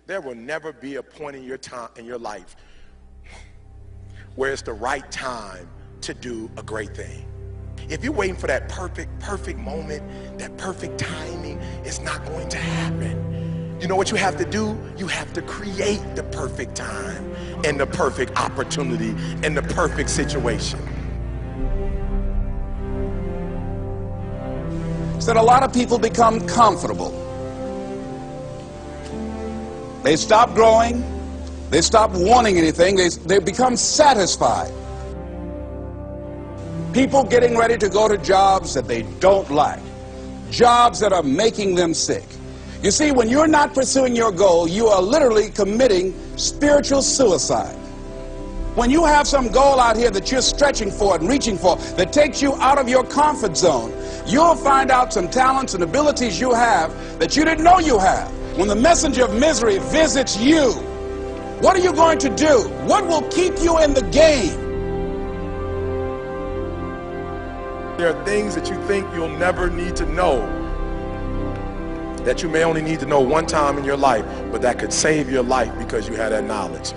There will never be a point in your life where it's the right time to do a great thing. If you're waiting for that perfect moment, that perfect timing, it's not going to happen. You know what you have to do? You have to create the perfect time and the perfect opportunity and the perfect situation. So that a lot of people become comfortable. They stop growing. They stop wanting anything. They become satisfied. People getting ready to go to jobs that they don't like. Jobs that are making them sick. You see, when you're not pursuing your goal, you are literally committing spiritual suicide. When you have some goal out here that you're stretching for and reaching for that takes you out of your comfort zone, you'll find out some talents and abilities you have that you didn't know you have. When the messenger of misery visits you, what are you going to do? What will keep you in the game? There are things that you think you'll never need to know, that you may only need to know one time in your life, but that could save your life because you had that knowledge.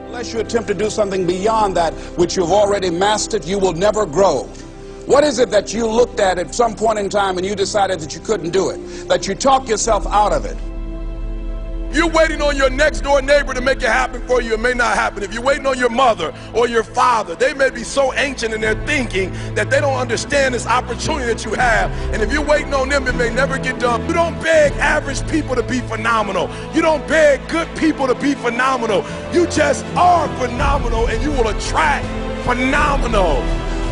Unless you attempt to do something beyond that which you've already mastered, you will never grow. What is it that you looked at some point in time and you decided that you couldn't do it, that you talked yourself out of it? You're waiting on your next door neighbor to make it happen for you, it may not happen. If you're waiting on your mother or your father, they may be so ancient in their thinking that they don't understand this opportunity that you have. And if you're waiting on them, it may never get done. You don't beg average people to be phenomenal. You don't beg good people to be phenomenal. You just are phenomenal, and you will attract phenomenal.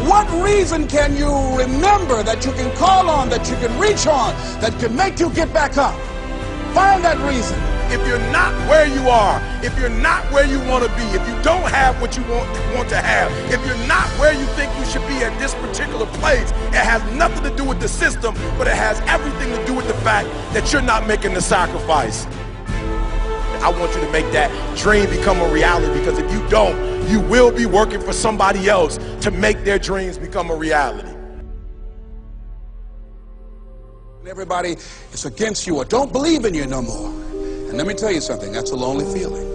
What reason can you remember that you can call on, that you can reach on, that can make you get back up? Find that reason. If you're not where you are, if you're not where you want to be, if you don't have what you want to have, if you're not where you think you should be at this particular place, it has nothing to do with the system, but it has everything to do with the fact that you're not making the sacrifice. I want you to make that dream become a reality, because if you don't, you will be working for somebody else to make their dreams become a reality. Everybody is against you or don't believe in you no more. And let me tell you something, that's a lonely feeling.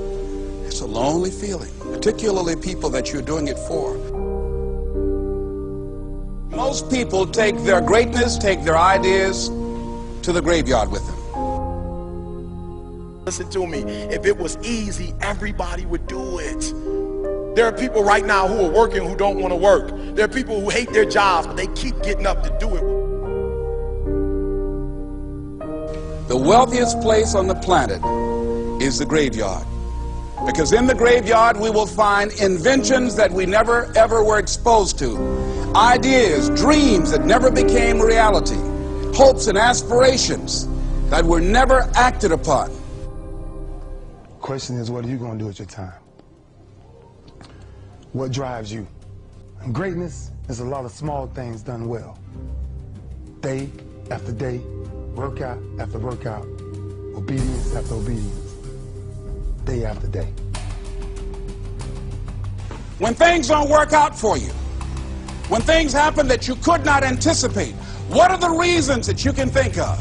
It's a lonely feeling, particularly people that you're doing it for. Most people take their greatness, take their ideas to the graveyard with them. Listen to me, if it was easy, everybody would do it. There are people right now who are working who don't want to work. There are people who hate their jobs, but they keep getting up to do it. The wealthiest place on the planet is the graveyard. Because in the graveyard we will find inventions that we never ever were exposed to. Ideas, dreams that never became reality. Hopes and aspirations that were never acted upon. Question is, what are you going to do with your time? What drives you? And greatness is a lot of small things done well. Day after day, workout after workout, obedience after obedience, day after day. When things don't work out for you, when things happen that you could not anticipate, what are the reasons that you can think of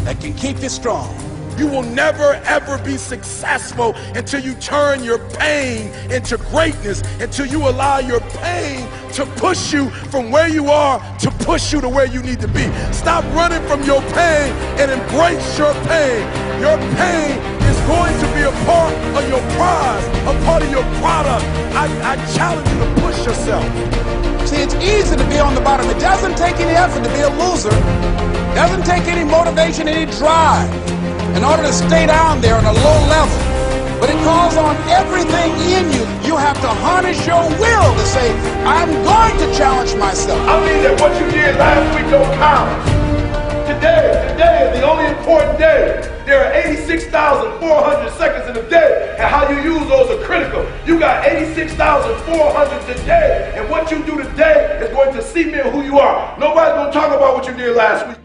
that can keep you strong? You will never ever be successful until you turn your pain into greatness, until you allow your pain to push you from where you are to push you to where you need to be. Stop running from your pain and embrace your pain. Your pain is going to be a part of your prize, a part of your product. I challenge you to push yourself. See, it's easy to be on the bottom. It doesn't take any effort to be a loser. It doesn't take any motivation, any drive in order to stay down there on a low level. But it calls on everything in you. You have to harness your will to say, I'm going to challenge myself. I mean that what you did last week don't count. Today is the only important day. There are 86,400 seconds in a day, and how you use those are critical. You got 86,400 today, and what you do today is going to cement who you are. Nobody's going to talk about what you did last week.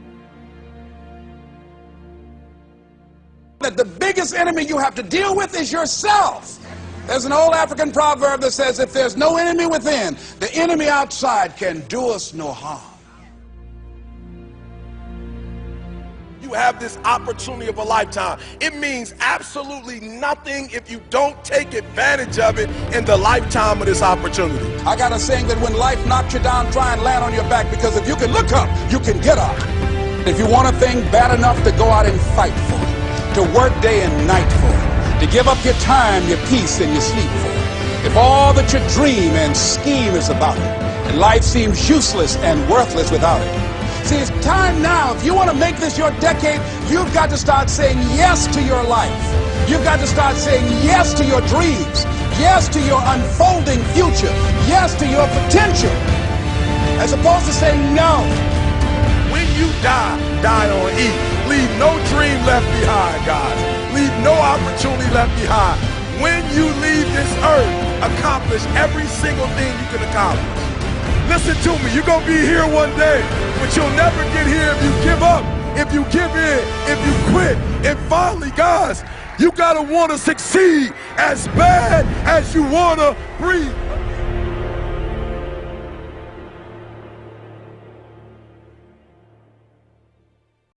That the biggest enemy you have to deal with is yourself. There's an old African proverb that says, if there's no enemy within, the enemy outside can do us no harm. you have this opportunity of a lifetime. It means absolutely nothing if you don't take advantage of it in the lifetime of this opportunity. I got a saying that when life knocks you down, try and land on your back, because if you can look up, you can get up. If you want a thing bad enough to go out and fight for it, to work day and night for it, to give up your time, your peace, and your sleep for it, if all that you dream and scheme is about it, and life seems useless and worthless without it. See, it's time now. If you want to make this your decade, you've got to start saying yes to your life. You've got to start saying yes to your dreams, yes to your unfolding future, yes to your potential, as opposed to saying no. When you die, die on E. Leave no dream left behind, guys. Leave no opportunity left behind. When you leave this earth, accomplish every single thing you can accomplish. Listen to me, you're going to be here one day, but you'll never get here if you give up, if you give in, if you quit. And finally, guys, you got to want to succeed as bad as you want to breathe.